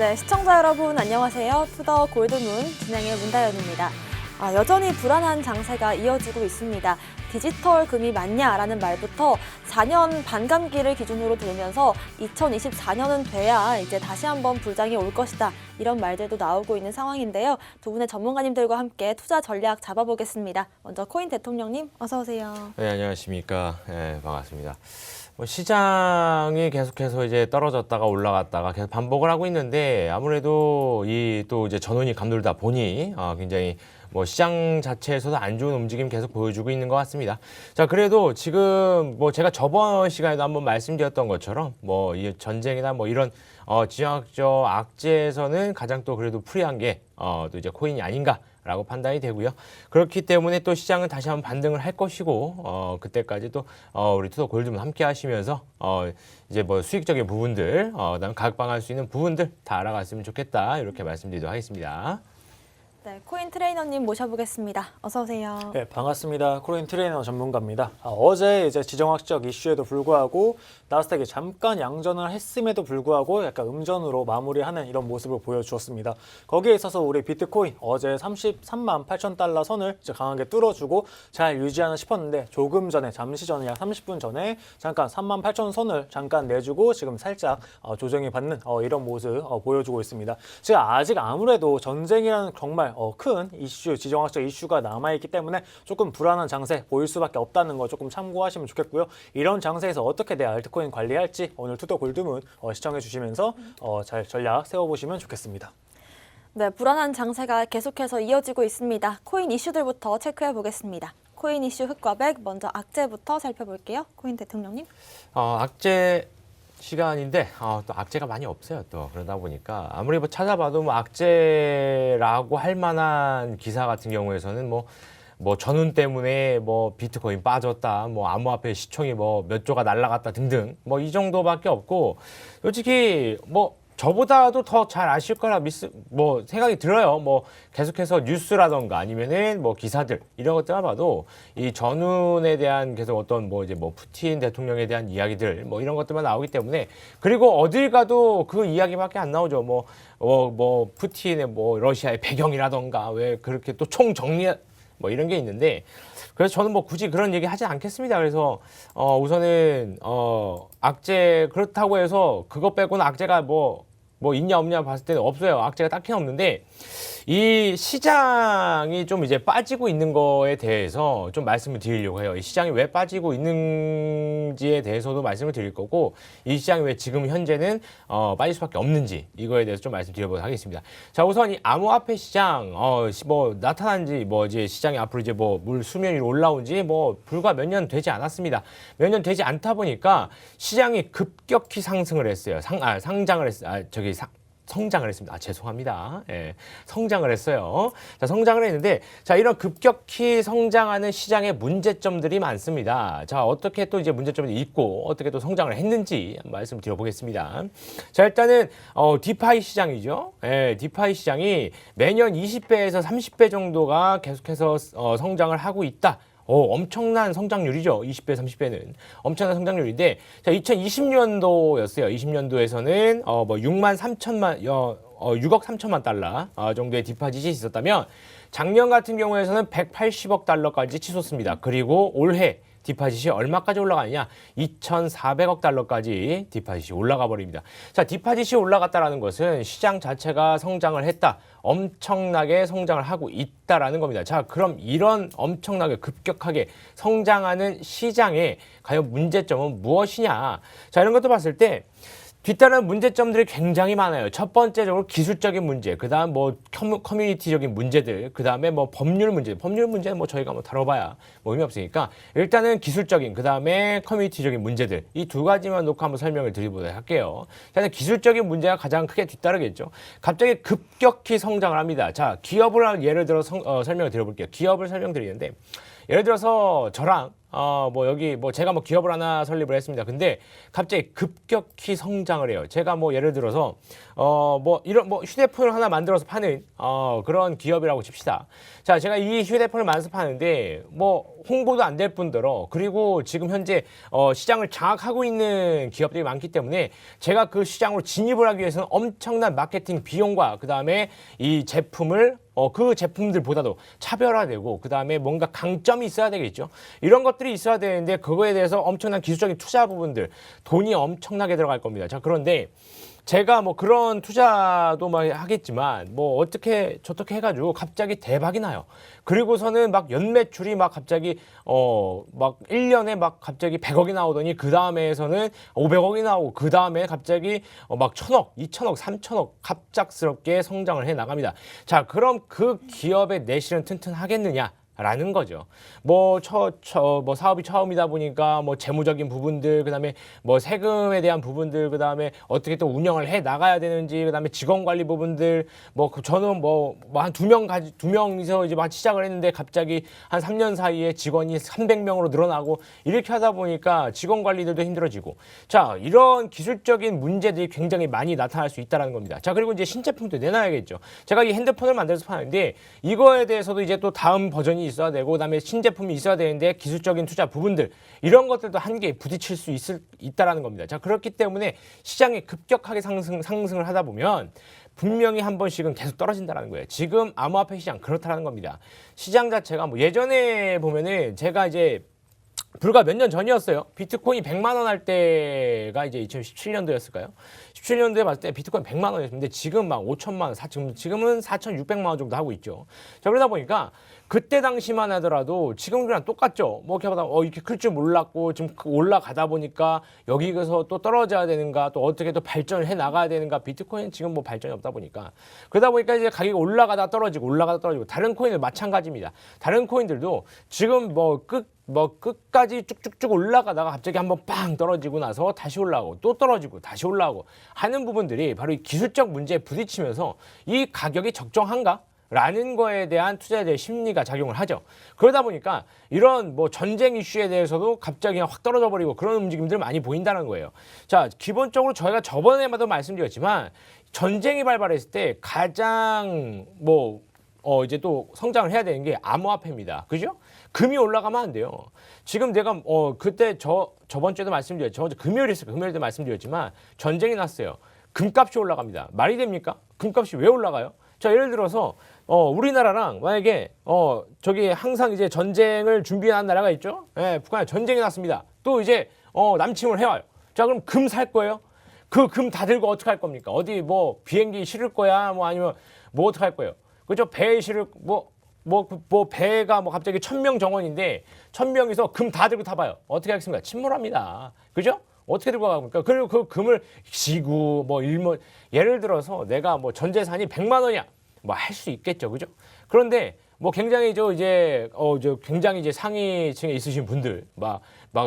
네, 시청자 여러분 안녕하세요. 투더 골드문 진행의 문다연입니다. 여전히 불안한 장세가 이어지고 있습니다. 디지털 금이 맞냐라는 말부터 4년 반감기를 기준으로 들면서 2024년은 돼야 이제 다시 한번 불장이 올 것이다. 이런 말들도 나오고 있는 상황인데요. 두 분의 전문가님들과 함께 투자 전략 잡아보겠습니다. 먼저 코인 대통령님 어서 오세요. 네, 안녕하십니까. 네, 반갑습니다. 시장이 계속해서 이제 떨어졌다가 올라갔다가 계속 반복을 하고 있는데 아무래도 이 또 이제 전원이 감돌다 보니 굉장히 시장 자체에서도 안 좋은 움직임 계속 보여주고 있는 것 같습니다. 자, 그래도 지금 제가 저번 시간에도 한번 말씀드렸던 것처럼 이 전쟁이나 이런 지정학적 악재에서는 가장 또 그래도 프리한 게 또 이제 코인이 아닌가라고 판단이 되고요. 그렇기 때문에 또 시장은 다시 한번 반등을 할 것이고 그때까지 또 우리 투더 골드문 함께 하시면서 이제 수익적인 부분들 그다음에 가격방어할 수 있는 부분들 다 알아갔으면 좋겠다 이렇게 말씀드리도록 하겠습니다. 네, 코인 트레이너님 모셔보겠습니다. 어서 오세요. 네, 반갑습니다. 코인 트레이너 전문가입니다. 어제 이제 지정학적 이슈에도 불구하고 나스닥이 잠깐 양전을 했음에도 불구하고 약간 음전으로 마무리하는 이런 모습을 보여주었습니다. 거기에 있어서 우리 비트코인 어제 33만 8천 달러 선을 이제 강하게 뚫어주고 잘 유지하나 싶었는데 조금 전에 잠시 전에 약 30분 전에 잠깐 3만 8천 선을 잠깐 내주고 지금 살짝 조정이 받는 이런 모습 보여주고 있습니다. 제가 아직 아무래도 전쟁이라는 정말 큰 이슈, 지정학적 이슈가 남아있기 때문에 조금 불안한 장세 보일 수밖에 없다는 거 조금 참고하시면 좋겠고요. 이런 장세에서 어떻게 내 알트코인 관리할지 오늘 투더 골드문 시청해 주시면서 잘 전략 세워보시면 좋겠습니다. 네, 불안한 장세가 계속해서 이어지고 있습니다. 코인 이슈들부터 체크해 보겠습니다. 코인 이슈 흑과백, 먼저 악재부터 살펴볼게요. 코인 대통령님. 악재 시간인데 또 악재가 많이 없어요. 또 그러다 보니까 아무리 찾아봐도 악재라고 할 만한 기사 같은 경우에서는 전운 때문에 비트코인 빠졌다, 암호화폐 시총이 몇 조가 날라갔다 등등 이 정도밖에 없고 솔직히 저보다도 더 잘 아실 거라 생각이 들어요. 계속해서 뉴스라던가 아니면은 기사들 이런 것들만 봐도 이 전운에 대한 계속 어떤 푸틴 대통령에 대한 이야기들 이런 것들만 나오기 때문에 그리고 어딜 가도 그 이야기밖에 안 나오죠. 푸틴의 러시아의 배경이라던가 왜 그렇게 또 총정리 이런 게 있는데 그래서 저는 굳이 그런 얘기 하지 않겠습니다. 그래서 우선은 악재 그렇다고 해서 그것 빼고는 악재가 있냐 없냐 봤을 때는 없어요. 악재가 딱히 없는데 이 시장이 좀 이제 빠지고 있는 거에 대해서 좀 말씀을 드리려고 해요. 이 시장이 왜 빠지고 있는지에 대해서도 말씀을 드릴 거고 이 시장이 왜 지금 현재는 빠질 수밖에 없는지 이거에 대해서 좀 말씀드려보도록 하겠습니다. 자, 우선 이 암호화폐 시장 나타난지 이제 시장이 앞으로 이제 물 수면 위로 올라온지 불과 몇 년 되지 않았습니다. 몇 년 되지 않다 보니까 시장이 급격히 상승을 했어요. 상장을 했어요. 성장을 했습니다. 죄송합니다. 예, 성장을 했어요. 자, 성장을 했는데, 자, 이런 급격히 성장하는 시장의 문제점들이 많습니다. 자, 어떻게 또 이제 문제점이 있고, 어떻게 또 성장을 했는지 말씀 드려보겠습니다. 자, 일단은, 디파이 시장이죠. 예, 디파이 시장이 매년 20배에서 30배 정도가 계속해서 성장을 하고 있다. 엄청난 성장률이죠. 20배, 30배는. 엄청난 성장률인데, 자, 2020년도였어요. 20년도에서는, 6억 3천만 달러 정도의 디파짓이 있었다면, 작년 같은 경우에서는 180억 달러까지 치솟습니다. 그리고 올해 디파짓이 얼마까지 올라가느냐? 2,400억 달러까지 디파짓이 올라가 버립니다. 자, 디파짓이 올라갔다라는 것은 시장 자체가 성장을 했다. 엄청나게 성장을 하고 있다라는 겁니다. 자, 그럼 이런 엄청나게 급격하게 성장하는 시장의 과연 문제점은 무엇이냐? 자, 이런 것도 봤을 때 뒤따르는 문제점들이 굉장히 많아요. 첫 번째적으로 기술적인 문제, 그 다음 커뮤니티적인 문제들, 그 다음에 법률 문제는 저희가 다뤄봐야 의미 없으니까 일단은 기술적인, 그 다음에 커뮤니티적인 문제들 이 두 가지만 놓고 한번 설명을 드리도록 할게요. 일단 기술적인 문제가 가장 크게 뒤따르겠죠. 갑자기 급격히 성장을 합니다. 자, 기업을 예를 들어 설명을 드려볼게요. 기업을 설명드리는데 예를 들어서 저랑 제가 기업을 하나 설립을 했습니다. 근데 갑자기 급격히 성장을 해요. 제가 예를 들어서 이런 휴대폰을 하나 만들어서 파는 그런 기업이라고 칩시다. 자, 제가 이 휴대폰을 만들어서 파는데 홍보도 안 될 뿐더러 그리고 지금 현재 시장을 장악하고 있는 기업들이 많기 때문에 제가 그 시장으로 진입을 하기 위해서는 엄청난 마케팅 비용과 그다음에 이 제품을 그 제품들보다도 차별화되고 그다음에 뭔가 강점이 있어야 되겠죠. 이런 것들이 있어야 되는데 그거에 대해서 엄청난 기술적인 투자 부분들 돈이 엄청나게 들어갈 겁니다. 자, 그런데 제가 뭐 그런 투자도 막 하겠지만 뭐 어떻게 저렇게 해가지고 갑자기 대박이 나요. 그리고서는 막 연매출이 막 갑자기 막 1년에 막 갑자기 100억이 나오더니 그 다음에서는 500억이 나오고 그 다음에 갑자기 막 1000억, 2000억, 3000억 갑작스럽게 성장을 해 나갑니다. 자, 그럼 그 기업의 내실은 튼튼하겠느냐? 라는 거죠. 뭐 사업이 처음이다 보니까 뭐 재무적인 부분들, 그다음에 뭐 세금에 대한 부분들, 그다음에 어떻게 또 운영을 해 나가야 되는지, 그다음에 직원 관리 부분들, 저는 한 두 명이서 이제 막 시작을 했는데 갑자기 한 3년 사이에 직원이 300명으로 늘어나고 이렇게 하다 보니까 직원 관리들도 힘들어지고, 자, 이런 기술적인 문제들이 굉장히 많이 나타날 수 있다는 겁니다. 자, 그리고 이제 신제품도 내놔야겠죠. 제가 이 핸드폰을 만들어서 파는데 이거에 대해서도 이제 또 다음 버전이 있어야 되고 그다음에 신제품이 있어야 되는데 기술적인 투자 부분들 이런 것들도 한계에 부딪힐 수 있다라는 겁니다. 자, 그렇기 때문에 시장이 급격하게 상승을 하다 보면 분명히 한 번씩은 계속 떨어진다는 거예요. 지금 암호화폐 시장 그렇다는 겁니다. 시장 자체가 뭐 예전에 보면은 제가 이제 불과 몇 년 전이었어요. 비트코인이 100만 원 할 때가 이제 2017년도였을까요? 17년도에 봤을 때 비트코인 100만 원이었는데 지금 막 5천만 원, 지금은 4,600만 원 정도 하고 있죠. 자, 그러다 보니까 그때 당시만 하더라도 지금이랑 똑같죠. 뭐 이렇게 하다 이렇게 클 줄 몰랐고 지금 올라가다 보니까 여기서 또 떨어져야 되는가, 또 어떻게 또 발전을 해 나가야 되는가. 비트코인 지금 뭐 발전이 없다 보니까 그러다 보니까 이제 가격이 올라가다 떨어지고 다른 코인들 마찬가지입니다. 다른 코인들도 지금 끝까지 쭉쭉쭉 올라가다가 갑자기 한번 빵 떨어지고 나서 다시 올라오고 또 떨어지고 다시 올라오고 하는 부분들이 바로 이 기술적 문제에 부딪히면서 이 가격이 적정한가? 라는 거에 대한 투자자의 심리가 작용을 하죠. 그러다 보니까 이런 뭐 전쟁 이슈에 대해서도 갑자기 확 떨어져 버리고 그런 움직임들 많이 보인다는 거예요. 자, 기본적으로 저희가 저번에마도 말씀드렸지만 전쟁이 발발했을 때 가장 이제 또 성장을 해야 되는 게 암호화폐입니다. 그죠? 금이 올라가면 안 돼요. 지금 내가 그때 저번 주에도 말씀드렸죠. 금요일 때 말씀드렸지만 전쟁이 났어요. 금값이 올라갑니다. 말이 됩니까? 금값이 왜 올라가요? 자, 예를 들어서 우리나라랑 만약에 저기 항상 이제 전쟁을 준비한 나라가 있죠. 예, 북한에 전쟁이 났습니다. 또 이제 남침을 해와요. 자, 그럼 금 살 거예요? 그 금 다 들고 어떻게 할 겁니까? 어디 뭐 비행기 실을 거야? 뭐 아니면 뭐 어떻게 할 거예요? 그죠? 배에 실을 배가 갑자기 1000명 정원인데 1000명이서 금 다 들고 타봐요. 어떻게 하겠습니까? 침몰합니다. 그죠? 어떻게 들고 가니까 그리고 그 금을 지구 예를 들어서 내가 전 재산이 100만 원이야. 할 수 있겠죠. 그죠? 그런데 굉장히 굉장히 이제 상위층에 있으신 분들 막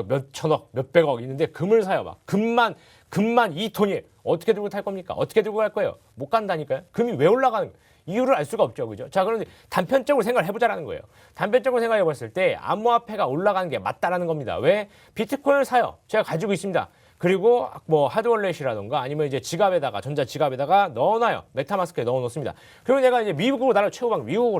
몇천억, 몇백억 있는데 금을 사요. 금만 2톤이 어떻게 들고 탈 겁니까? 어떻게 들고 갈 거예요? 못 간다니까요. 금이 왜 올라가는 거예요? 이유를 알 수가 없죠. 그죠? 자, 그런데 단편적으로 생각을 해보자라는 거예요. 단편적으로 생각해 봤을 때 암호화폐가 올라가는 게 맞다라는 겁니다. 왜? 비트코인을 사요. 제가 가지고 있습니다. 그리고 하드월렛이라던가 아니면 이제 전자 지갑에다가 넣어놔요. 메타마스크에 넣어놓습니다. 그리고 내가 이제 미국으로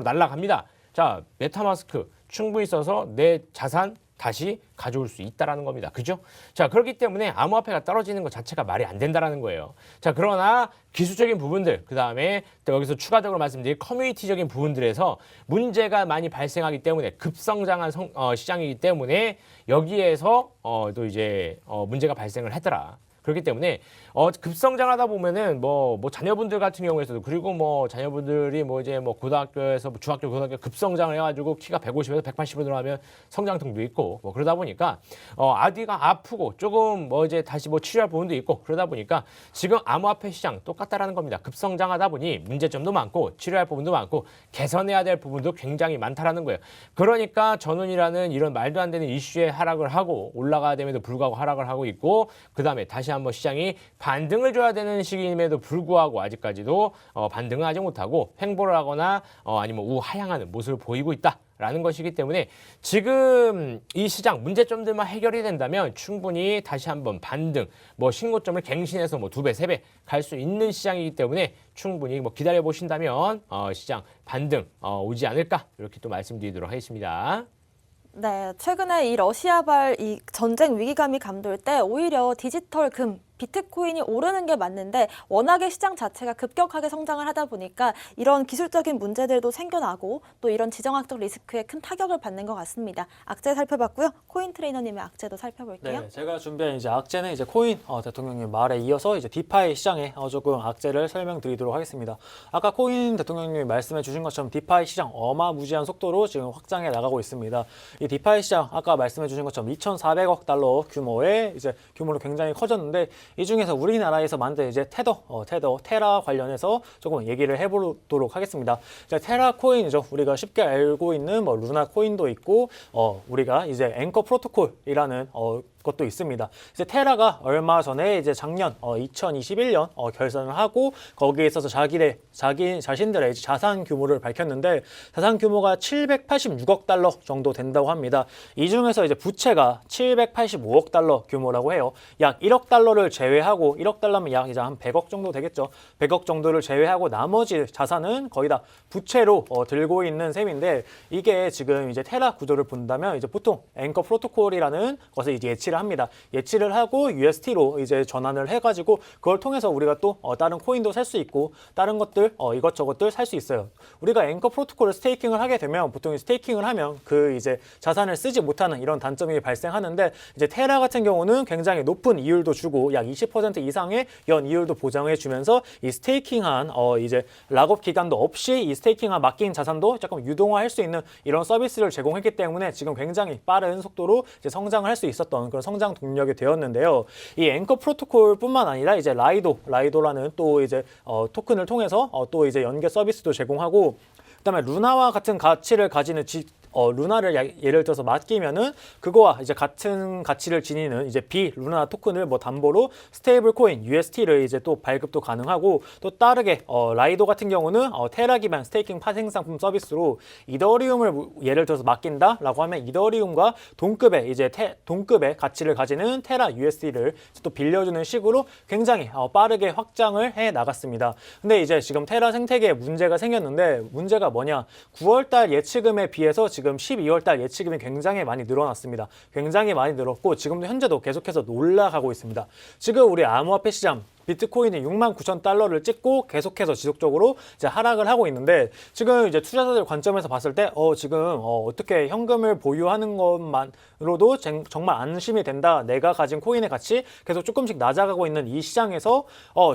날아갑니다. 자, 메타마스크 충분히 써서 내 자산 다시 가져올 수 있다라는 겁니다. 그죠? 자, 그렇기 때문에 암호화폐가 떨어지는 것 자체가 말이 안 된다라는 거예요. 자, 그러나 기술적인 부분들, 그 다음에 또 여기서 추가적으로 말씀드린 커뮤니티적인 부분들에서 문제가 많이 발생하기 때문에 급성장한 시장이기 때문에 여기에서 또 이제 문제가 발생을 했더라. 그렇기 때문에 급성장하다 보면은 자녀분들 같은 경우에서도 그리고 자녀분들이 고등학교에서 중학교 고등학교 급성장을 해가지고 키가 150에서 180으로 늘어나면 성장통도 있고 그러다 보니까 아디가 아프고 조금 이제 다시 치료할 부분도 있고 그러다 보니까 지금 암호화폐 시장 똑같다라는 겁니다. 급성장하다 보니 문제점도 많고 치료할 부분도 많고 개선해야 될 부분도 굉장히 많다라는 거예요. 그러니까 전운이라는 이런 말도 안 되는 이슈에 하락을 하고 올라가야 됨에도 불구하고 하락을 하고 있고 그 다음에 다시 한번 시장이 반등을 줘야 되는 시기임에도 불구하고 아직까지도 반등을 하지 못하고 횡보를 하거나 아니면 우하향하는 모습을 보이고 있다라는 것이기 때문에 지금 이 시장 문제점들만 해결이 된다면 충분히 다시 한번 반등, 신고점을 갱신해서 2배, 3배 갈 수 있는 시장이기 때문에 충분히 기다려 보신다면 시장 반등 오지 않을까 이렇게 또 말씀드리도록 하겠습니다. 네, 최근에 이 러시아발 이 전쟁 위기감이 감돌 때 오히려 디지털 금, 비트코인이 오르는 게 맞는데 워낙에 시장 자체가 급격하게 성장을 하다 보니까 이런 기술적인 문제들도 생겨나고 또 이런 지정학적 리스크에 큰 타격을 받는 것 같습니다. 악재 살펴봤고요. 코인 트레이너님의 악재도 살펴볼게요. 네, 제가 준비한 이제 악재는 이제 코인 대통령님 말에 이어서 이제 디파이 시장에 조금 악재를 설명드리도록 하겠습니다. 아까 코인 대통령님이 말씀해 주신 것처럼 디파이 시장 어마무지한 속도로 지금 확장해 나가고 있습니다. 이 디파이 시장 아까 말씀해 주신 것처럼 2,400억 달러 규모의 이제 규모로 굉장히 커졌는데 이 중에서 우리나라에서 만든 이제 테라 관련해서 조금 얘기를 해보도록 하겠습니다. 이제 테라 코인이죠. 우리가 쉽게 알고 있는 뭐 루나 코인도 있고 우리가 이제 앵커 프로토콜이라는 것도 있습니다. 이제 테라가 얼마 전에 이제 작년 2021년 결산을 하고 거기에 있어서 자신들의 이제 자산 규모를 밝혔는데 자산 규모가 786억 달러 정도 된다고 합니다. 이 중에서 이제 부채가 785억 달러 규모라고 해요. 약 1억 달러를 제외하고 1억 달러면 약 이제 한 100억 정도 되겠죠. 100억 정도를 제외하고 나머지 자산은 거의 다 부채로 들고 있는 셈인데 이게 지금 이제 테라 구조를 본다면 이제 보통 앵커 프로토콜이라는 것을 이제 예치를 합니다. 예치를 하고 UST로 이제 전환을 해가지고 그걸 통해서 우리가 또 다른 코인도 살 수 있고 다른 것들 이것저것들 살 수 있어요. 우리가 앵커 프로토콜을 스테이킹을 하게 되면 보통 스테이킹을 하면 그 이제 자산을 쓰지 못하는 이런 단점이 발생하는데 이제 테라 같은 경우는 굉장히 높은 이율도 주고 약 20% 이상의 연 이율도 보장해 주면서 이 스테이킹한 이제 락업 기간도 없이 이 스테이킹한 맡긴 자산도 조금 유동화할 수 있는 이런 서비스를 제공했기 때문에 지금 굉장히 빠른 속도로 이제 성장을 할 수 있었던 그런 성장 동력이 되었는데요. 이 앵커 프로토콜뿐만 아니라 이제 라이도라는 또 이제 토큰을 통해서 또 이제 연계 서비스도 제공하고 그다음에 루나와 같은 가치를 가지는 루나를 예를 들어서 맡기면은 그거와 이제 같은 가치를 지니는 이제 비루나 토큰을 뭐 담보로 스테이블 코인 UST를 이제 또 발급도 가능하고 또 다르게 라이도 같은 경우는 테라 기반 스테이킹 파생 상품 서비스로 이더리움을 예를 들어서 맡긴다라고 하면 이더리움과 동급의 가치를 가지는 테라 UST를 또 빌려주는 식으로 굉장히 빠르게 확장을 해 나갔습니다. 근데 이제 지금 테라 생태계에 문제가 생겼는데 문제가 뭐냐? 9월달 예치금에 비해서 지금 12월달 예치금이 굉장히 많이 늘어났습니다. 굉장히 많이 늘었고 지금도 현재도 계속해서 올라가고 있습니다. 지금 우리 암호화폐 시장 비트코인이 69,000달러를 찍고 계속해서 지속적으로 이제 하락을 하고 있는데 지금 이제 투자자들 관점에서 봤을 때 지금 어떻게 현금을 보유하는 것만으로도 정말 안심이 된다. 내가 가진 코인의 가치 계속 조금씩 낮아가고 있는 이 시장에서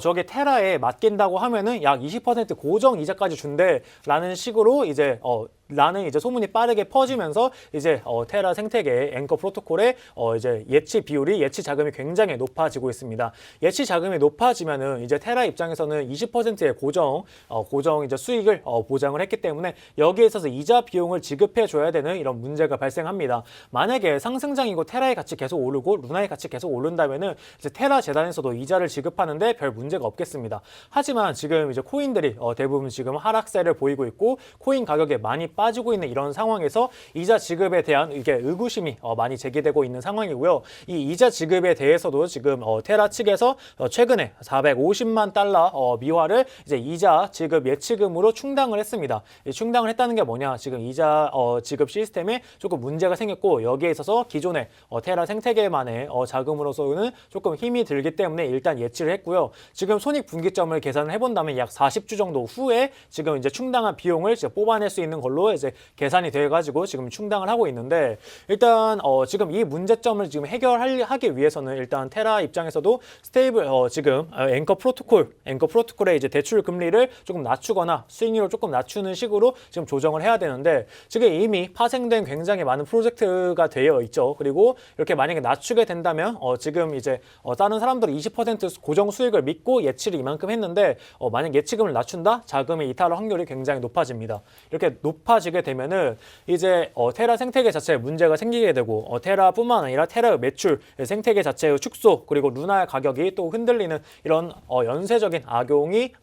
저게 테라에 맡긴다고 하면은 약 20% 고정 이자까지 준대라는 식으로 이제 라는 이제 소문이 빠르게 퍼지면서 이제 테라 생태계의 앵커 프로토콜의 이제 예치 자금이 굉장히 높아지고 있습니다. 예치 자금이 높아지면은 이제 테라 입장에서는 20%의 고정 이제 수익을 보장을 했기 때문에 여기에 있어서 이자 비용을 지급해 줘야 되는 이런 문제가 발생합니다. 만약에 상승장이고 테라의 가치 계속 오르고 루나의 가치 계속 오른다면은 이제 테라 재단에서도 이자를 지급하는데 별 문제가 없겠습니다. 하지만 지금 이제 코인들이 대부분 지금 하락세를 보이고 있고 코인 가격에 많이 빠지고 있는 이런 상황에서 이자 지급에 대한 이게 의구심이 많이 제기되고 있는 상황이고요. 이 이자 지급에 대해서도 지금 테라 측에서 최근에 450만 달러 미화를 이제 이자 지급 예치금으로 충당을 했습니다. 충당을 했다는 게 뭐냐? 지금 이자 지급 시스템에 조금 문제가 생겼고 여기에 있어서 기존의 테라 생태계만의 자금으로서는 조금 힘이 들기 때문에 일단 예치를 했고요. 지금 손익 분기점을 계산을 해본다면 약 40주 정도 후에 지금 이제 충당한 비용을 이제 뽑아낼 수 있는 걸로 이제 계산이 돼가지고 지금 충당을 하고 있는데 일단 지금 이 문제점을 지금 해결하기 위해서는 일단 테라 입장에서도 스테이블 지금 앵커 프로토콜의 이제 대출 금리를 조금 낮추거나 수익률을 조금 낮추는 식으로 지금 조정을 해야 되는데 지금 이미 파생된 굉장히 많은 프로젝트가 되어 있죠. 그리고 이렇게 만약에 낮추게 된다면 지금 이제 다른 사람들은 20% 고정 수익을 믿고 예치를 이만큼 했는데 만약 예치금을 낮춘다? 자금의 이탈 확률이 굉장히 높아집니다. 이렇게 높아지게 되면은 이제 테라 생태계 자체에 문제가 생기게 되고 테라뿐만 아니라 테라의 매출, 생태계 자체의 축소 그리고 루나의 가격이 또 흔들리는 이런 연쇄적인 악용이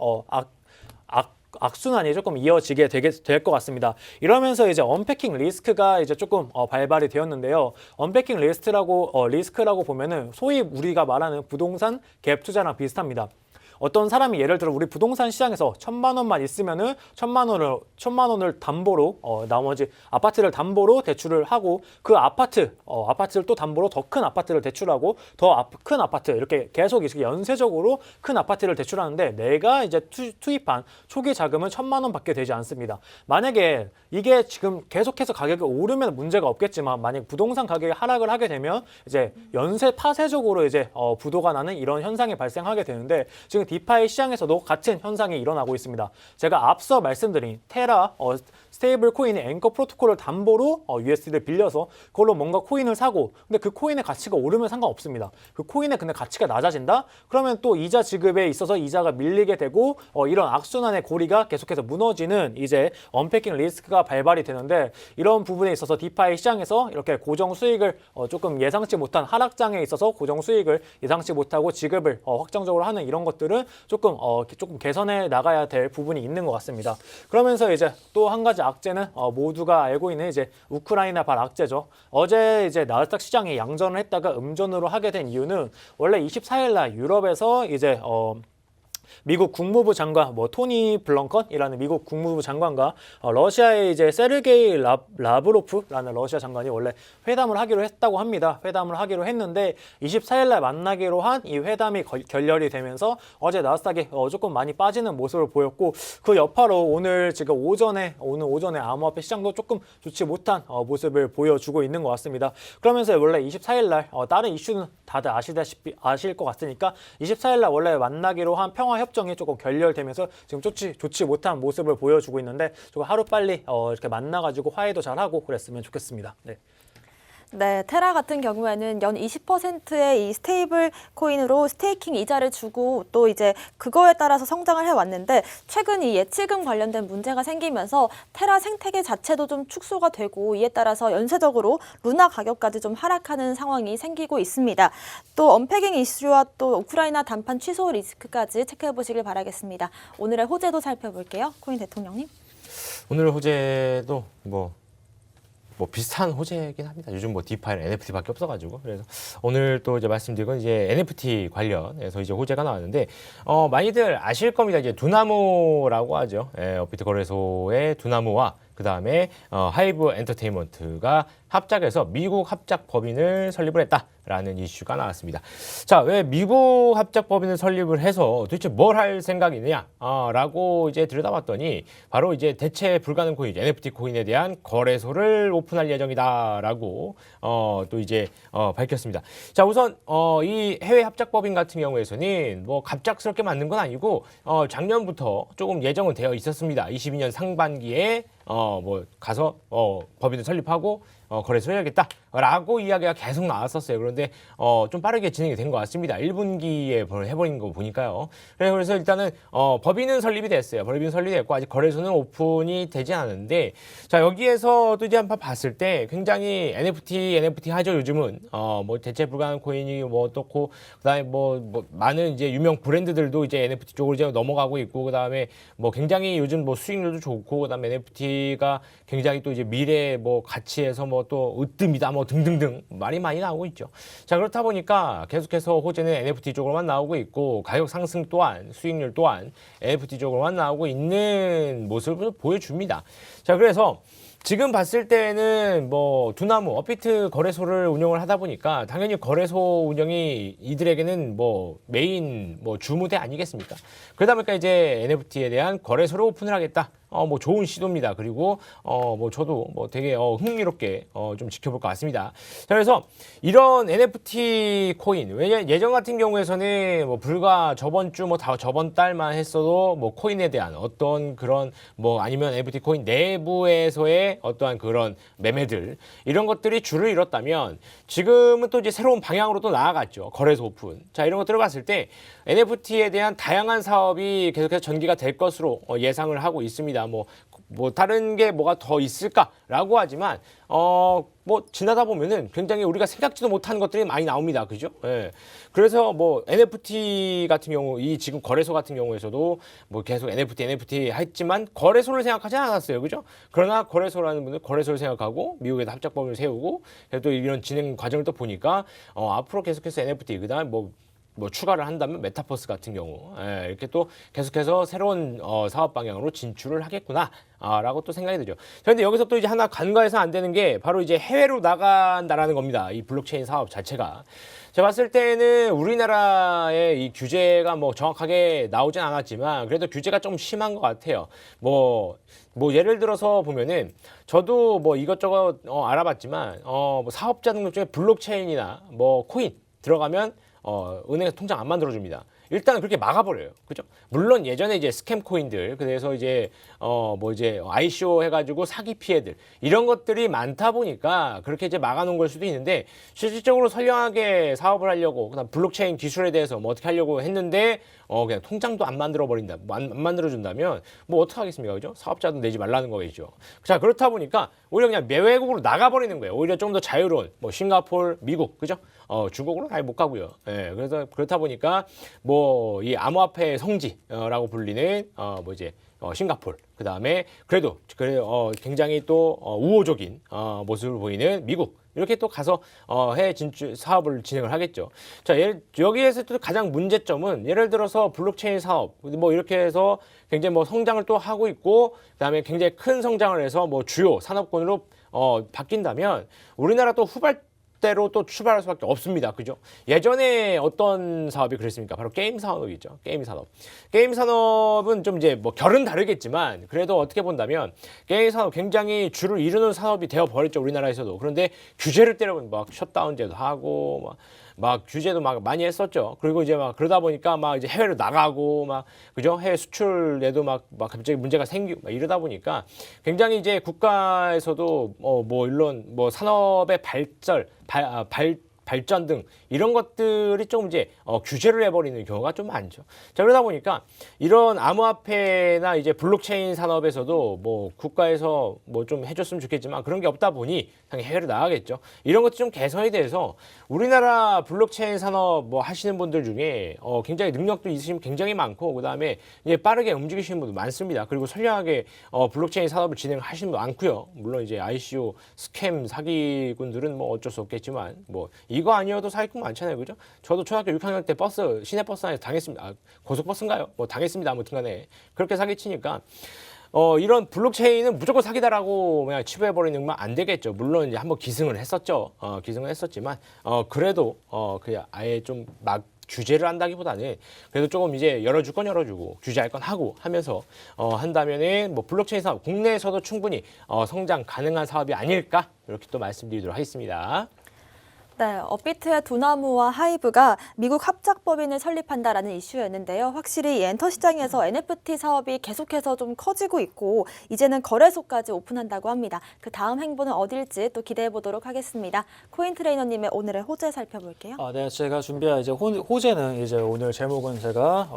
악순환이 조금 이어지게 될 것 같습니다. 이러면서 이제 언패킹 리스크가 이제 조금 발발이 되었는데요. 언패킹 리스크라고 보면은 소위 우리가 말하는 부동산 갭 투자랑 비슷합니다. 어떤 사람이 예를 들어 우리 부동산 시장에서 1,000만 원만 있으면은 1,000만 원을 담보로 나머지 아파트를 담보로 대출을 하고 그 아파트를 또 담보로 더 큰 아파트를 대출하고 더 큰 아파트 이렇게 계속 연쇄적으로 큰 아파트를 대출하는데 내가 이제 투입한 초기 자금은 1,000만 원밖에 되지 않습니다. 만약에 이게 지금 계속해서 가격이 오르면 문제가 없겠지만 만약 부동산 가격이 하락을 하게 되면 이제 연쇄 파쇄적으로 이제 부도가 나는 이런 현상이 발생하게 되는데 지금 디파이 시장에서도 같은 현상이 일어나고 있습니다. 제가 앞서 말씀드린 테라 스테이블 코인의 앵커 프로토콜을 담보로 USD를 빌려서 그걸로 뭔가 코인을 사고 근데 그 코인의 가치가 오르면 상관없습니다. 그 코인의 근데 가치가 낮아진다? 그러면 또 이자 지급에 있어서 이자가 밀리게 되고 이런 악순환의 고리가 계속해서 무너지는 이제 언패킹 리스크가 발발이 되는데 이런 부분에 있어서 디파이 시장에서 이렇게 고정 수익을 조금 예상치 못한 하락장에 있어서 고정 수익을 예상치 못하고 지급을 확정적으로 하는 이런 것들은 조금 개선해 나가야 될 부분이 있는 것 같습니다. 그러면서 이제 또 한 가지 악재는 모두가 알고 있는 이제 우크라이나발 악재죠. 어제 이제 나스닥 시장이 양전을 했다가 음전으로 하게 된 이유는 원래 24일 날 유럽에서 이제 미국 국무부 장관 토니 블렁컨이라는 미국 국무부 장관과 러시아의 이제 세르게이 라브로프라는 러시아 장관이 원래 회담을 하기로 했다고 합니다. 회담을 하기로 했는데 24일 날 만나기로 한 이 회담이 결렬이 되면서 어제 나스닥이 조금 많이 빠지는 모습을 보였고 그 여파로 오늘 오전에 암호화폐 시장도 조금 좋지 못한 모습을 보여주고 있는 것 같습니다. 그러면서 원래 24일 날 다른 이슈는 다들 아실 것 같으니까 24일 날 원래 만나기로 한 평화협정이 조금 결렬되면서 지금 좋지 못한 모습을 보여주고 있는데 조금 하루빨리 이렇게 만나가지고 화해도 잘하고 그랬으면 좋겠습니다. 네. 네, 테라 같은 경우에는 연 20%의 이 스테이블 코인으로 스테이킹 이자를 주고 또 이제 그거에 따라서 성장을 해왔는데 최근 이 예치금 관련된 문제가 생기면서 테라 생태계 자체도 좀 축소가 되고 이에 따라서 연쇄적으로 루나 가격까지 좀 하락하는 상황이 생기고 있습니다. 또 언패깅 이슈와 또 우크라이나 단판 취소 리스크까지 체크해 보시길 바라겠습니다. 오늘의 호재도 살펴볼게요. 코인 대통령님. 오늘 호재도 뭐 비슷한 호재이긴 합니다. 요즘 디파이는 NFT밖에 없어가지고 그래서 오늘 또 이제 말씀드린 건 이제 NFT 관련해서 이제 호재가 나왔는데 많이들 아실 겁니다. 이제 두나무라고 하죠. 업비트 거래소의 두나무와 그 다음에 하이브 엔터테인먼트가 합작해서 미국 합작 법인을 설립을 했다라는 이슈가 나왔습니다. 자, 왜 미국 합작 법인을 설립을 해서 도대체 뭘 할 생각이냐? 라고 이제 들여다봤더니 바로 이제 대체 불가능 코인, NFT 코인에 대한 거래소를 오픈할 예정이다라고 또 이제 밝혔습니다. 자, 우선 이 해외 합작 법인 같은 경우에서는 갑작스럽게 만든 건 아니고 작년부터 조금 예정은 되어 있었습니다. 22년 상반기에 가서 법인을 설립하고 거래소 해야겠다라고 이야기가 계속 나왔었어요. 그런데 좀 빠르게 진행이 된 것 같습니다. 1분기에 해버린 거 보니까요. 그래서 일단은 법인은 설립이 됐어요. 법인은 설립이 됐고 아직 거래소는 오픈이 되지 않았는데 자 여기에서도 이제 한번 봤을 때 굉장히 NFT 하죠. 요즘은 대체 불가능 코인이 어떻고 그다음에 많은 이제 유명 브랜드들도 이제 NFT 쪽으로 이제 넘어가고 있고 그다음에 굉장히 요즘 수익률도 좋고 그다음에 NFT가 굉장히 또 이제 미래 가치에서 또 으뜸이다 등등등 말이 많이 나오고 있죠. 자 그렇다 보니까 계속해서 호재는 NFT 쪽으로만 나오고 있고 가격 상승 또한 수익률 또한 NFT 쪽으로만 나오고 있는 모습을 보여줍니다. 자 그래서 지금 봤을 때는 두나무, 업비트 거래소를 운영을 하다 보니까 당연히 거래소 운영이 이들에게는 메인 주무대 아니겠습니까? 그러다 보니까 이제 NFT에 대한 거래소를 오픈을 하겠다. 좋은 시도입니다. 그리고 저도 되게 흥미롭게 좀 지켜볼 것 같습니다. 자, 그래서 이런 NFT 코인 예전 같은 경우에서는 불과 저번 주 저번 달만 했어도 코인에 대한 어떤 그런 아니면 NFT 코인 내부에서의 어떠한 그런 매매들 이런 것들이 줄을 잃었다면 지금은 또 이제 새로운 방향으로 또 나아갔죠. 거래소 오픈. 자, 이런 것들을 봤을 때 NFT에 대한 다양한 사업이 계속해서 전개가 될 것으로 예상을 하고 있습니다. 다른 게 뭐가 더 있을까라고 하지만 지나다 보면은 굉장히 우리가 생각지도 못한 것들이 많이 나옵니다. 그죠? 예. 그래서 NFT 같은 경우 이 지금 거래소 같은 경우에서도 계속 NFT 했지만 거래소를 생각하지 않았어요. 그죠? 그러나 거래소라는 분들 거래소를 생각하고 미국에도 합작법을 세우고 또 이런 진행 과정을 또 보니까 앞으로 계속해서 NFT 그다음에 뭐 추가를 한다면 메타버스 같은 경우 이렇게 또 계속해서 새로운 사업 방향으로 진출을 하겠구나라고 또 생각이 들죠. 그런데 여기서 또 이제 하나 간과해서 안 되는 게 바로 이제 해외로 나간다라는 겁니다. 이 블록체인 사업 자체가. 제가 봤을 때는 우리나라의 이 규제가 뭐 정확하게 나오진 않았지만 그래도 규제가 좀 심한 것 같아요. 뭐 예를 들어서 보면은 저도 뭐 이것저것 알아봤지만 뭐 사업자 등록 중에 블록체인이나 뭐 코인 들어가면 은행에서 통장 안 만들어줍니다. 일단 그렇게 막아버려요. 그죠? 물론 예전에 이제 스캠 코인들, 그래서 이제, 이제 ICO 해가지고 사기 피해들, 이런 것들이 많다 보니까 그렇게 이제 막아놓은 걸 수도 있는데, 실질적으로 선량하게 사업을 하려고, 그다음 블록체인 기술에 대해서 뭐 어떻게 하려고 했는데, 그냥 통장도 안 만들어버린다, 안 만들어준다면, 뭐 어떡하겠습니까? 그죠? 사업자도 내지 말라는 거겠죠. 자, 그렇다 보니까 오히려 그냥 외국으로 나가버리는 거예요. 오히려 좀 더 자유로운, 뭐 싱가포르, 미국, 그죠? 중국으로는 아예 못 가고요. 예, 그래서 그렇다 보니까 뭐 이 암호화폐 성지라고 불리는 이제 싱가포르, 그 다음에 그래도 굉장히 또 우호적인 모습을 보이는 미국, 이렇게 또 가서 해외 진출 사업을 진행을 하겠죠. 자, 여기에서 또 가장 문제점은 예를 들어서 블록체인 사업 뭐 이렇게 해서 굉장히 뭐 성장을 또 하고 있고, 그다음에 굉장히 큰 성장을 해서 뭐 주요 산업군으로 바뀐다면 우리나라 또 후발대로 또 출발할 수밖에 없습니다. 그죠? 예전에 어떤 사업이 그랬습니까? 바로 게임 산업이죠. 게임 산업. 게임 산업은 좀 이제 뭐 결은 다르겠지만 그래도 어떻게 본다면 게임 산업 굉장히 주를 이루는 산업이 되어 버렸죠. 우리나라에서도. 그런데 규제를 때려보면 막 셧다운제도 하고 막 규제도 막 많이 했었죠. 그리고 이제 막 그러다 보니까 막 이제 해외로 나가고 막 그죠? 해외 수출에도 막 갑자기 문제가 생기고 막 이러다 보니까 굉장히 이제 국가에서도 뭐 물론 뭐 산업의 발전 등 이런 것들이 좀 이제 규제를 해버리는 경우가 좀 많죠. 자, 그러다 보니까 이런 암호화폐나 이제 블록체인 산업에서도 뭐 국가에서 뭐 좀 해줬으면 좋겠지만 그런 게 없다 보니 당연히 해외로 나가겠죠. 이런 것도 좀 개선이 돼서 우리나라 블록체인 산업 뭐 하시는 분들 중에 굉장히 능력도 있으신 분 굉장히 많고, 그 다음에 이제 빠르게 움직이시는 분도 많습니다. 그리고 선량하게 블록체인 산업을 진행하시는 분 많고요. 물론 이제 ICO 스캠 사기꾼들은 뭐 어쩔 수 없겠지만 뭐 이거 아니어도 사기꾼 많잖아요. 그죠? 저도 초등학교 6학년 때 시내버스 안에서 당했습니다. 고속버스인가요? 뭐 당했습니다. 아무튼 간에. 그렇게 사기치니까 이런 블록체인은 무조건 사기다라고 그냥 치부해버리는 건 안 되겠죠. 물론 이제 한번 기승을 했었죠. 기승을 했었지만 그래도 그냥 아예 좀 막 규제를 한다기보다는 그래도 조금 이제 열어줄 건 열어주고 규제할 건 하고 하면서 한다면은 뭐 블록체인 사업 국내에서도 충분히 성장 가능한 사업이 아닐까, 이렇게 또 말씀드리도록 하겠습니다. 네, 업비트의 두나무와 하이브가 미국 합작법인을 설립한다라는 이슈였는데요. 확실히 이 엔터 시장에서 NFT 사업이 계속해서 좀 커지고 있고 이제는 거래소까지 오픈한다고 합니다. 그 다음 행보는 어딜지 또 기대해 보도록 하겠습니다. 코인 트레이너님의 오늘의 호재 살펴볼게요. 네, 제가 준비한 이제 호재는 이제 오늘 제목은 제가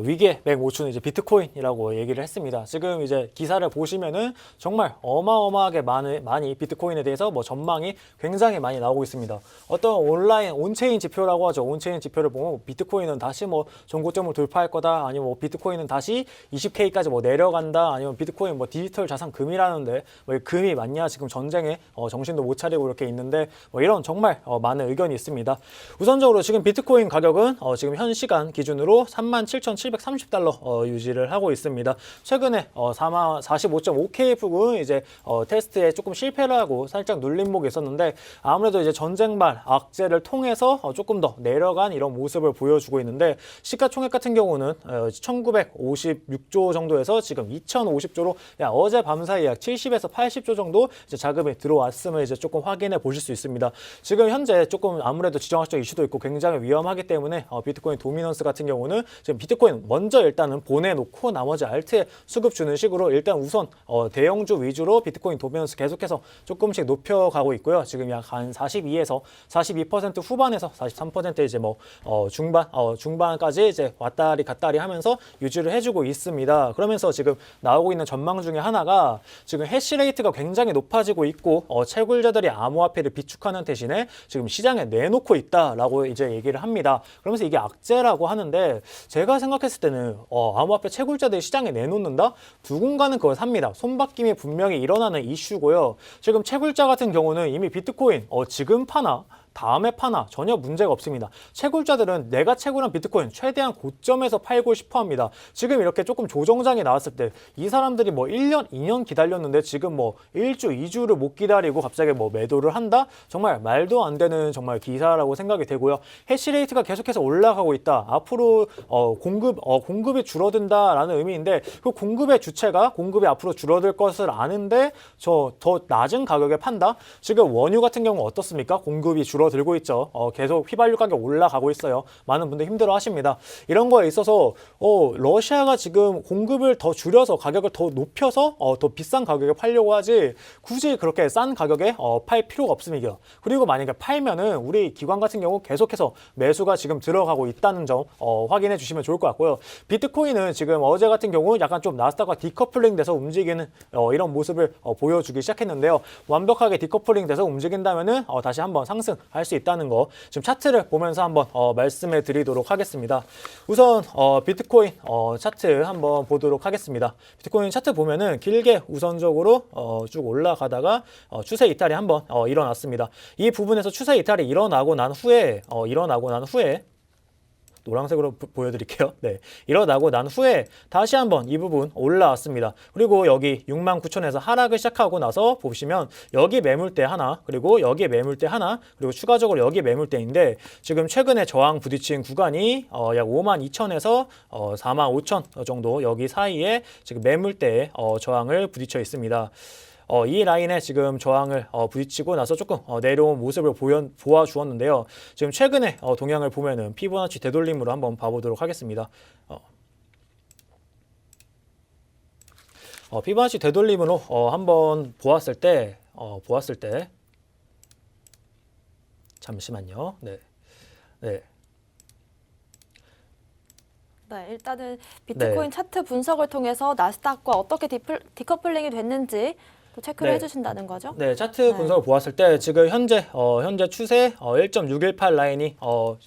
위기의 맥5초는 이제 비트코인이라고 얘기를 했습니다. 지금 이제 기사를 보시면은 정말 어마어마하게 많이 비트코인에 대해서 뭐 전망이 굉장히 많이 나오고 있습니다. 어떤 온라인 온체인 지표라고 하죠. 온체인 지표를 보면 비트코인은 다시 뭐 전고점을 돌파할 거다, 아니면 뭐 비트코인은 다시 20K까지 뭐 내려간다, 아니면 비트코인 뭐 디지털 자산 금이라는데 뭐 금이 맞냐, 지금 전쟁에 정신도 못 차리고 이렇게 있는데 뭐 이런 정말 많은 의견이 있습니다. 우선적으로 지금 비트코인 가격은 지금 현 시간 기준으로 37,730달러 유지를 하고 있습니다. 최근에 45.5K 부근 이제 테스트에 조금 실패를 하고 살짝 눌림목이 있었는데, 아무래도 이제 전쟁발 악재를 통해서 조금 더 내려간 이런 모습을 보여주고 있는데, 시가총액 같은 경우는 1956조 정도에서 지금 2050조로 어제 밤 사이 약 70에서 80조 정도 이제 자금이 들어왔음을 이제 조금 확인해 보실 수 있습니다. 지금 현재 조금 아무래도 지정학적 이슈도 있고 굉장히 위험하기 때문에 비트코인 도미넌스 같은 경우는 지금 비트코인 먼저 일단은 보내놓고 나머지 알트에 수급 주는 식으로 일단 우선 대형주 위주로 비트코인 도미넌스 계속해서 조금씩 높여가고 있고요. 지금 약 한 42에서 42% 후반에서 43% 이제 뭐 중반까지 이제 왔다리 갔다리 하면서 유지를 해주고 있습니다. 그러면서 지금 나오고 있는 전망 중에 하나가 지금 해시레이트가 굉장히 높아지고 있고 채굴자들이 암호화폐를 비축하는 대신에 지금 시장에 내놓고 있다라고 이제 얘기를 합니다. 그러면서 이게 악재라고 하는데, 제가 생각했을 때는 암호화폐 채굴자들이 시장에 내놓는다? 누군가는 그걸 삽니다. 손바뀜이 분명히 일어나는 이슈고요. 지금 채굴자 같은 경우는 이미 비트코인 지금 파나 다음에 파나 전혀 문제가 없습니다. 채굴자들은 내가 채굴한 비트코인 최대한 고점에서 팔고 싶어 합니다. 지금 이렇게 조금 조정장이 나왔을 때 이 사람들이 뭐 1년, 2년 기다렸는데 지금 뭐 1주, 2주를 못 기다리고 갑자기 뭐 매도를 한다? 정말 말도 안 되는 정말 기사라고 생각이 되고요. 해시레이트가 계속해서 올라가고 있다. 앞으로 공급이 줄어든다라는 의미인데 그 공급의 주체가 공급이 앞으로 줄어들 것을 아는데 저 더 낮은 가격에 판다? 지금 원유 같은 경우 어떻습니까? 공급이 줄어들고 있죠. 계속 휘발유 가격 올라가고 있어요. 많은 분들 힘들어 하십니다. 이런 거에 있어서 러시아가 지금 공급을 더 줄여서 가격을 더 높여서 더 비싼 가격에 팔려고 하지 굳이 그렇게 싼 가격에 팔 필요가 없습니다. 그리고 만약에 팔면은 우리 기관 같은 경우 계속해서 매수가 지금 들어가고 있다는 점 확인해 주시면 좋을 것 같고요. 비트코인은 지금 어제 같은 경우 약간 좀 나스닥과 디커플링 돼서 움직이는 이런 모습을 보여주기 시작했는데요. 완벽하게 디커플링 돼서 움직인다면은 다시 한번 상승할 수 있다는 거 지금 차트를 보면서 한번 말씀해 드리도록 하겠습니다. 우선 비트코인 차트 한번 보도록 하겠습니다. 비트코인 차트 보면은 길게 우선적으로 쭉 올라가다가 추세 이탈이 한번 일어났습니다. 이 부분에서 추세 이탈이 일어나고 난 후에 노란색으로 보여드릴게요. 네, 일어나고 난 후에 다시 한번 이 부분 올라왔습니다. 그리고 여기 69,000에서 하락을 시작하고 나서 보시면 여기 매물대 하나, 그리고 여기 매물대 하나, 그리고 추가적으로 여기 매물대인데 지금 최근에 저항 부딪힌 구간이 약 52,000에서 45,000 정도 여기 사이에 지금 매물대에 저항을 부딪혀 있습니다. 이 라인에 지금 저항을 부딪히고 나서 조금 내려온 모습을 보여주었는데요. 지금 최근에 동향을 보면은 피보나치 되돌림으로 한번 봐보도록 하겠습니다. 피보나치 되돌림으로 한번 보았을 때 잠시만요. 네. 네, 일단은 비트코인 차트 분석을 통해서 나스닥과 어떻게 디커플링이 됐는지 또 체크를 해주신다는 거죠? 네, 차트 분석을 보았을 때 지금 현재 추세 1.618 라인이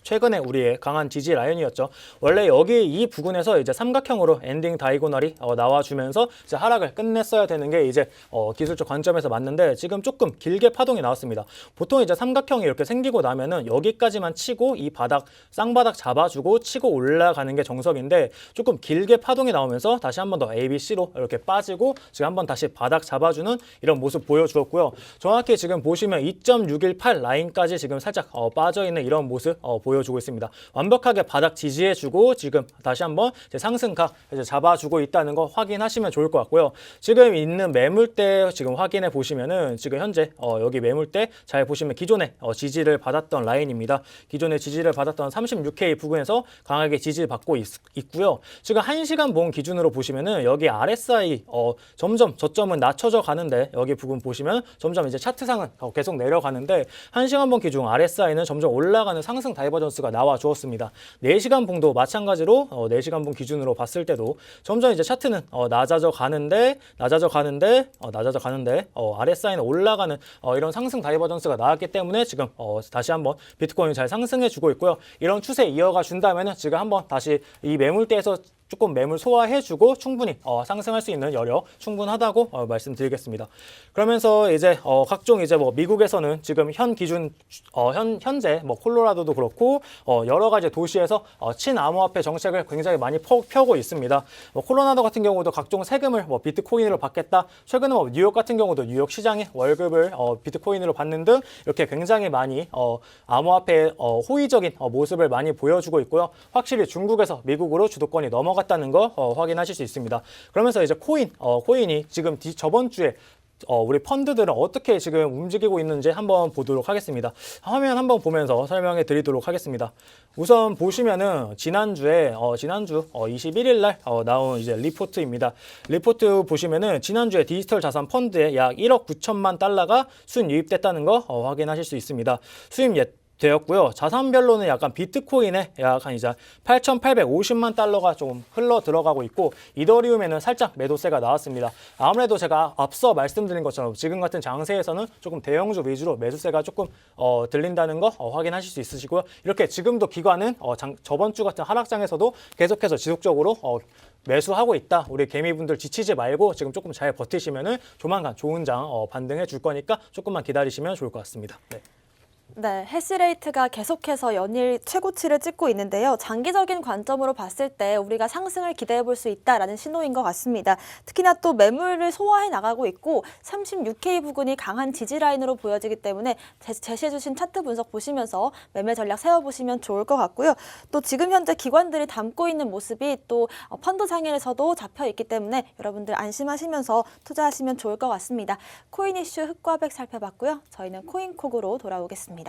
최근에 우리의 강한 지지 라인이었죠. 원래 여기 이 부분에서 이제 삼각형으로 엔딩 다이고널이 나와주면서 이제 하락을 끝냈어야 되는 게 이제 기술적 관점에서 맞는데 지금 조금 길게 파동이 나왔습니다. 보통 이제 삼각형이 이렇게 생기고 나면은 여기까지만 치고 이 바닥 쌍바닥 잡아주고 치고 올라가는 게 정석인데 조금 길게 파동이 나오면서 다시 한번 더 ABC로 이렇게 빠지고 지금 한번 다시 바닥 잡아주는 이런 모습 보여주었고요. 정확히 지금 보시면 2.618 라인까지 지금 살짝 빠져있는 이런 모습 보여주고 있습니다. 완벽하게 바닥 지지해주고 지금 다시 한번 이제 상승각 이제 잡아주고 있다는 거 확인하시면 좋을 것 같고요. 지금 있는 매물대 지금 확인해 보시면은 지금 현재 여기 매물대 잘 보시면 기존에 지지를 받았던 라인입니다. 기존에 지지를 받았던 36K 부근에서 강하게 지지를 받고 있고요. 지금 1시간 봉 기준으로 보시면은 여기 RSI 점점 저점은 낮춰져 가는데 여기 부분 보시면 점점 이제 차트상은 계속 내려가는데 1시간 봉 기준 RSI는 점점 올라가는 상승 다이버전스가 나와 주었습니다. 4시간 봉도 마찬가지로 4시간 봉 기준으로 봤을 때도 점점 이제 차트는 낮아져 가는데 RSI는 올라가는 이런 상승 다이버전스가 나왔기 때문에 지금 다시 한번 비트코인이 잘 상승해 주고 있고요. 이런 추세 이어가 준다면은 지금 한번 다시 이 매물대에서 조금 매물 소화해주고 충분히 상승할 수 있는 여력 충분하다고 말씀드리겠습니다. 그러면서 이제 각종 이제 뭐 미국에서는 지금 현재 뭐 콜로라도도 그렇고 여러 가지 도시에서 친암호화폐 정책을 굉장히 많이 펴고 있습니다. 콜로라도 같은 경우도 각종 세금을 비트코인으로 받겠다. 최근에 뉴욕 같은 경우도 뉴욕 시장이 월급을 비트코인으로 받는 등 이렇게 굉장히 많이 암호화폐 호의적인 모습을 많이 보여주고 있고요. 확실히 중국에서 미국으로 주도권이 넘어갔다는 거 확인하실 수 있습니다. 그러면서 이제 코인이 지금 저번 주에 우리 펀드들은 어떻게 지금 움직이고 있는지 한번 보도록 하겠습니다. 화면 한번 보면서 설명해 드리도록 하겠습니다. 우선 보시면은 지난주 21일 날 나온 이제 리포트입니다. 리포트 보시면은 지난주에 디지털 자산 펀드에 약 1억 9천만 달러가 순유입됐다는 거 확인하실 수 있습니다. 되었고요. 자산별로는 약간 비트코인에 약 한 이제 8,850만 달러가 좀 흘러 들어가고 있고 이더리움에는 살짝 매도세가 나왔습니다. 아무래도 제가 앞서 말씀드린 것처럼 지금 같은 장세에서는 조금 대형주 위주로 매수세가 조금 들린다는 거 확인하실 수 있으시고요. 이렇게 지금도 기관은 저번 주 같은 하락장에서도 계속해서 지속적으로 매수하고 있다. 우리 개미분들 지치지 말고 지금 조금 잘 버티시면은 조만간 좋은 장 반등해 줄 거니까 조금만 기다리시면 좋을 것 같습니다. 네. 네, 해시레이트가 계속해서 연일 최고치를 찍고 있는데요. 장기적인 관점으로 봤을 때 우리가 상승을 기대해 볼 수 있다라는 신호인 것 같습니다. 특히나 또 매물을 소화해 나가고 있고 36K 부근이 강한 지지 라인으로 보여지기 때문에 제시해 주신 차트 분석 보시면서 매매 전략 세워보시면 좋을 것 같고요. 또 지금 현재 기관들이 담고 있는 모습이 또 펀드 상에서도 잡혀 있기 때문에 여러분들 안심하시면서 투자하시면 좋을 것 같습니다. 코인 이슈 흑과백 살펴봤고요. 저희는 코인콕으로 돌아오겠습니다.